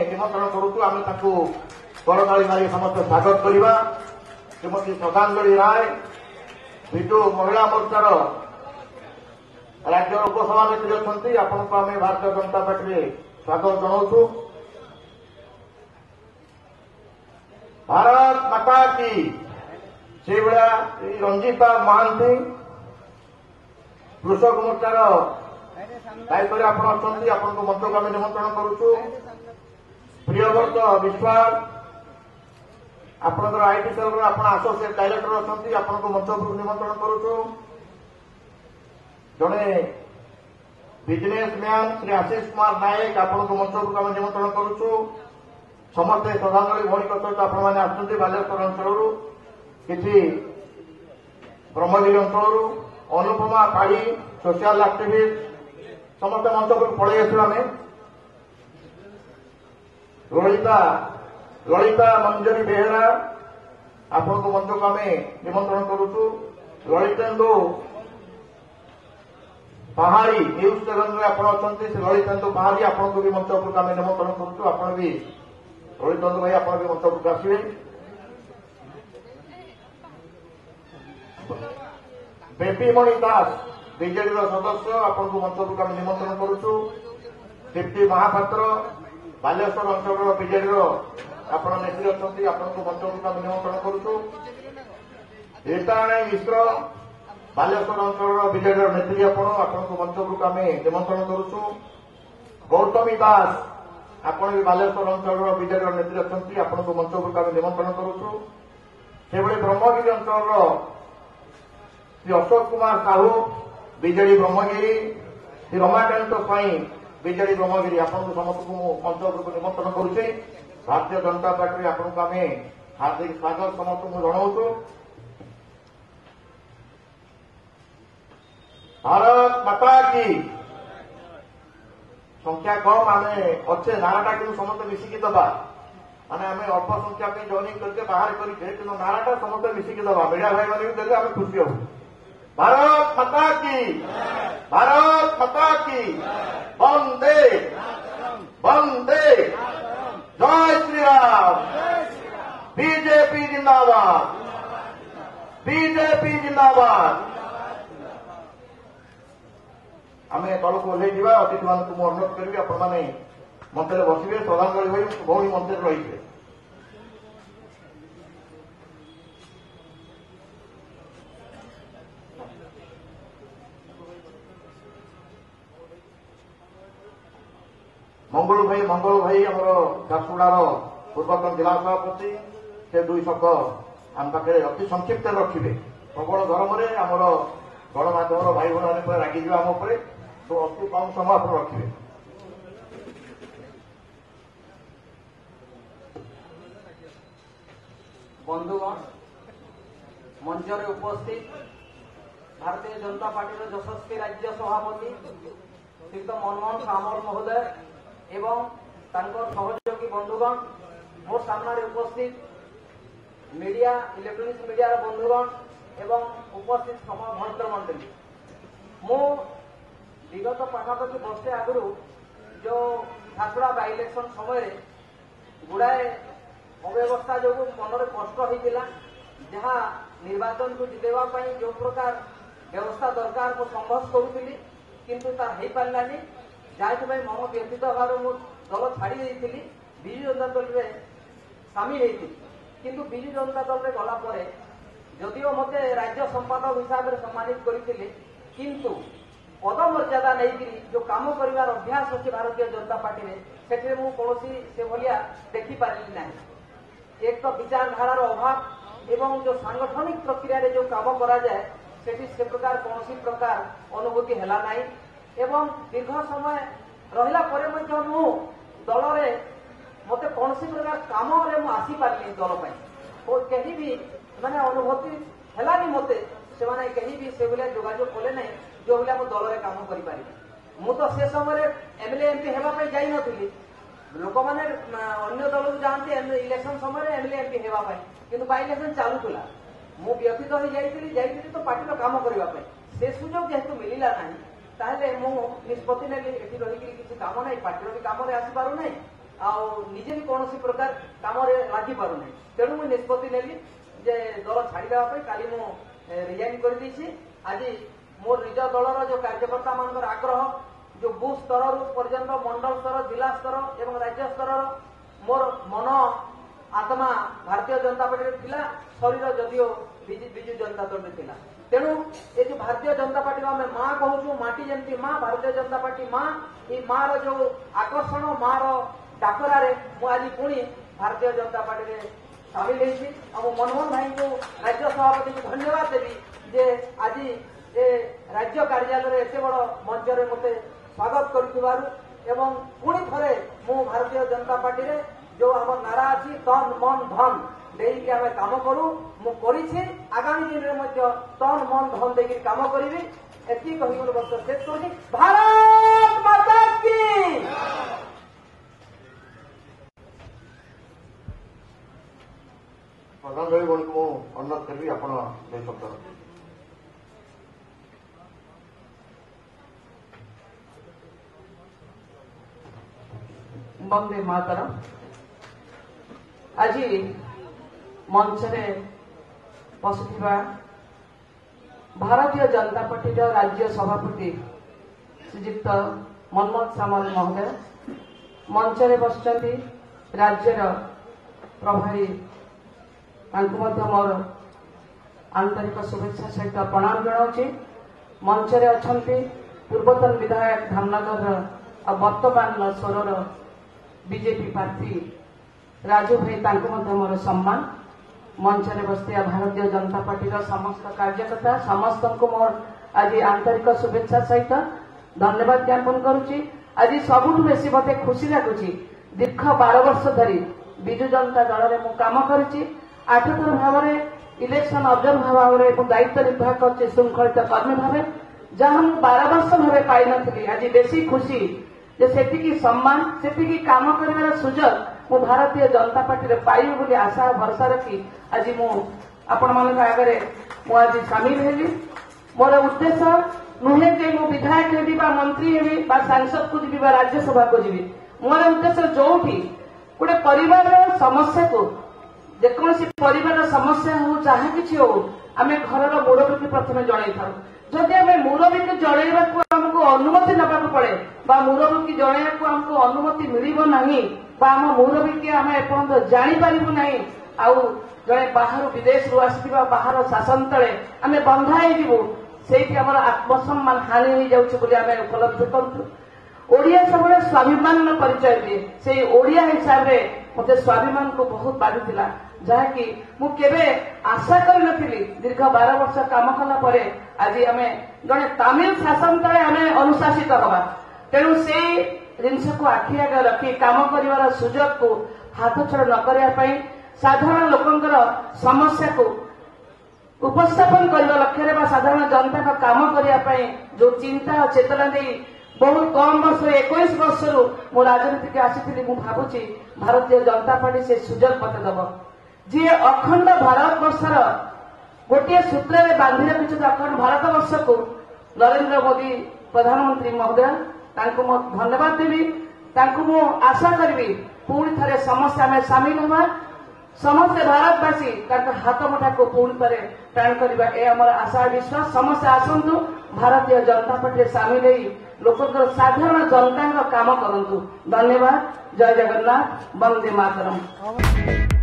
निमंत्रण करूँ आम करताली मारी समस्त स्वागत करवा। श्रीमती श्रद्धांजलि राय विजु महिला मोर्चार राज्य उपसभापति अच्छा आपण को आम भारतीय जनता पार्टी स्वागत जनाऊँ। भारत माता की से भाया रंजीता महांती कृषक मोर्चार दायित्व आपण अच्छा आपण को मंच को आम निमंत्रण करुचु। प्रियव्रत विश्वास आपणकर आईटी सेल आपण आसोसिएट डायरेक्टर अच्छा आपण को मंच को निमंत्रण करुचु। जड़े बिजनेसमैन श्री आशीष कुमार नायक आपण को मंच को आम निमंत्रण करुचु। समस्ते श्रद्धांजलि भौणी सहित आपण मैंने आसुच्च बालेश्वर अंचल किसी ब्रह्मगिरी अंचल अनुपमा पाड़ी सोशल एक्टिविस्ट समस्त मंच को पड़े आसू आम। ललिता मंजरी बेहेरा आपण को मंच को आम निमंत्रण करुचु। ललितेन्दु पहाड़ी न्यूज 7 में आप ललितेन्दु पहाड़ी आपण को भी मंच को आम निमंत्रण करुचु। आपण भी ललितेन्दु भाई आप भी मंच को आसवे। बेबीमणि दास बीजेडी सदस्य आपण को मंच को आम निमंत्रण करुचु। दीप्ति महापात्र बालेश्वर अंचल बीजेडी आपण नेत्री अच्छा आपण को मंच को आम निमंत्रण करुचु। रीताराणी मिश्र बालेश्वर अंचल बीजेडी नेत्री आपण को मंच को आम निमंत्रण करुचु। गौतमी दास आपण भी बालेश्वर अंचल बीजेडी नेत्री अच्छा आपण को मंच को आम निमंत्रण करुचु। से ब्रह्मगिरी अंचल श्री अशोक कुमार साहू बीजेडी ब्रह्मगिरी श्री रमाकांत साई बीजेडी ब्रह्मगिरी आपण समस्त को मंच को निमंत्रण करुचे। भारतीय जनता पार्टी आपण को आम हार्दिक स्वागत समस्त को जनाऊँ। भारत माता की संख्या कम आम अच्छे नाराटा कि समस्त मिसिकी दबा माने आम अल्प संख्या जॉइनिंग करके बाहर करें कि नाराटा समस्त मिसिकी दबा मीडिया भाई मैंने भी देते आम खुशी हूँ। भारत माता की वंदे वंदे जय श्री राम। बीजेपी जिंदाबाद बीजेपी जिंदाबाद। आम तल को ओह्ल अतिथि मान को अनुरोध करी आपण मैंने मंच बसवे श्रद्धांजलि भाई भौणी मंच रही। मंगल भाई आमर झारसुगुड़ार पूर्वतन जिला सभापति से 2 शब्द आम पाखे अति संक्षिप्त रखिए। प्रबल गरम आमर गणमाध्यम भाई भाई मैंने रागिज आम उपर तो अति कम समय आप रखिए। बंधुगण मंचर उपस्थित भारतीय जनता पार्टी यशस्वी राज्य सभापति श्रीयुक्त मनमोहन सामल महोदय एवं सहयोगी बंधुगण मोर सामने उपस्थित मीडिया इलेक्ट्रोनिक्स मीडिया बंधुगण एवं उपस्थित भक्त मंडली मु विगत पाखापाखि वर्षे आगु जो झारसुगुड़ा बाय इलेक्शन समय गुड़ाए अव्यवस्था जो मनरे कष्ट होता जहाँ निर्वाचन को जितेवाई जो प्रकार व्यवस्था दरकार मु संघर्ष करुली किंतु तार हो पारानी जहाँ मम व्यतीत भाव मु दल छाड़ी देती विजु जनता दल में सामिल होती किंतु विजु जनता दल में गलापर जदिओ मते राज्य संपादक हिसाब से सम्मानित करते किंतु पदमर्यादा नहीं जो काम कर अभ्यास अच्छे भारतीय जनता पार्टी में से कौन से भाया देखी पारि ना। एक तो विचारधारार अभाव एवं जो सांगठनिक प्रक्रिया जो काम करा जाए से प्रकार कौन प्रकार अनुभूति है ना एवं दीर्घ समय रहा मु दल मते कौन प्रकार काम आसी पारि दल कहीं भी मैंने अनुभूति है मते से कहीं भी से भाया जोगाजोग कले ना जो भाया दल में काम कर मु तो से समय एमएलए एमपी होगापी जाई नी लोक मैंने अन्य दल को जाती इलेक्शन समय एमएलए एमपी होगापी किंतु बाय इलेक्शन चलूला मु व्यतीत हो जाती तो पार्टी काम करने से सुजोग जेहेतु मिलला ना ताहले मु निष्पत्ति नेली एठी रही किसी काम नहीं पार्टी भी काम आसी पारु नहीं निजे भी कौन प्रकार काम लगी पार ना तेणु मुझे निष्पत्ति नेली जे दल छाड़ीदा काली मु रिजाइन कर आज मोर निज दलर जो कार्यकर्ता मान आग्रह जो बूथ स्तर पर्यंत मंडल स्तर जिला स्तर एवं राज्य स्तर मोर मन आत्मा भारतीय जनता पार्टी थिला शरीर जदियो विजु जनता दल थिला तेणु ये जो भारतीय जनता पार्टी आम माँ कहूँ माटी जमी माँ भारतीय जनता पार्टी माँ ये माँ रो जो आकर्षण माँ रो डाकरारे मु आज पुणी भारतीय जनता पार्टी में सामिल होती मनमोहन भाई को राज्य सभापति को धन्यवाद देवी जे आज ए राज्य कार्यालय एत बड़ मंच में मते स्वागत करुथिबारु पुणी थे मु भारतीय जनता पार्टी रे जो आम नारा अच्छी तन मन धन देकी आम काम करूँ मुझे आगामी दिन में तन मन धन देकी काम करी एति कही बस शेष करुँगी भारत माता की प्रधान भाई को अनुरोध करी आप शब्द वंदे मातरम आज मंचरे बसुवा भारतीय जनता पार्टी राज्य सभापति श्रीयुक्त मनमोहन सामल महोदय मंचरे बसुंट राज्यर प्रभारी मोर आंतरिक शुभेच्छा सहित प्रणाम जनाऊँ मंचरे अच्छा पूर्वतन विधायक धामनगर और वर्तमान स्वरर बीजेपी प्रार्थी राजू भाई मोर सम्मान मंचरे बसया भारतीय जनता पार्टी समस्त कार्यकर्ता समस्त को मोर आज आंतरिक शुभेच्छा सहित धन्यवाद ज्ञापन करुच्ची। आज सबुठ बेसी मते खुशी लगुच दीर्घ 12 वर्ष धरी विजु जनता दल में काम करुच्ची 8 थर भाव इलेक्शन ऑब्जर्वर भाव में दायित्व निर्वाह कर श्रृंखलित कर्मी भाव जहाँ 12 वर्ष भाव पाई नी आज बेसी खुशी जे सेतिकी सम्मान सेतिकी काम करिवार सुजोग मु भारतीय जनता पार्टी रे पाइबी बोली आशा भरसा रखी आज मु आपण मानक आगे मु आज सामिल हेली। मोर उद्देश्य नुहे जे मु विधायक हेबी बा मंत्री हेबी बा सांसद को जीवी बा राज्यसभा को जीवी मोर उद्देश्य जोठी गोटे परिवार समस्या को जेकोसी परिवार समस्या हो जहाँ किसी हो आम घर मुरब्बी प्रथम जन था जदि आम मुरब्बी को जनइबा आमको अनुमति नवा पड़े बा मुरब्बी की जनइबा आमको अनुमति मिलिबो नहीं बा आम मुरब्बी की आम एपर्यंत जानीपारू ना आउ जड़े बाहर विदेश रू आसवा बाहर शासन तले आम बंधा से आत्मसम्मान हानि हो जाए उपलब्धि करूँ। ओडिया सब स्वाभिमान परिचय दिए से ओडिया हिसाब से मत स्वाभिमान को बहुत बाधिला जहाँकि मुझे आशा करी दीर्घ 12 वर्ष काम कला परे आज आम जड़े तामिल शासन तले आम अनुशासित हवा तेणु से जिनस को आखि आगे रखी काम कर सुजोग को हाथ छड़ न करने साधारण लोकंर समस्या को उपस्थापन करने लक्ष्य साधारण जनता का काम करने जो चिंता और चेतना दे बहुत कम वर्ष 21 वर्ष मो राजनीति के आसी भावुची भारतीय जनता पार्टी से सुजोग मत दब जी अखंड भारत वर्षर गोटे सूत्र में बांधि रखिंट अखंड भारत वर्ष को नरेंद्र मोदी प्रधानमंत्री महोदय धन्यवाद देवी मु आशा करी पुणी थे समस्या में सामिल हवा समस्त भारतवासी हाथ मुठा को पुणी थे टाण करवा ए आम आशा विश्वास समस्त आसतु भारतीय जनता पार्टी सामिल लोकंर साधारण जनता काम करूँ। धन्यवाद। जय जगन्नाथ। वंदे मातरम।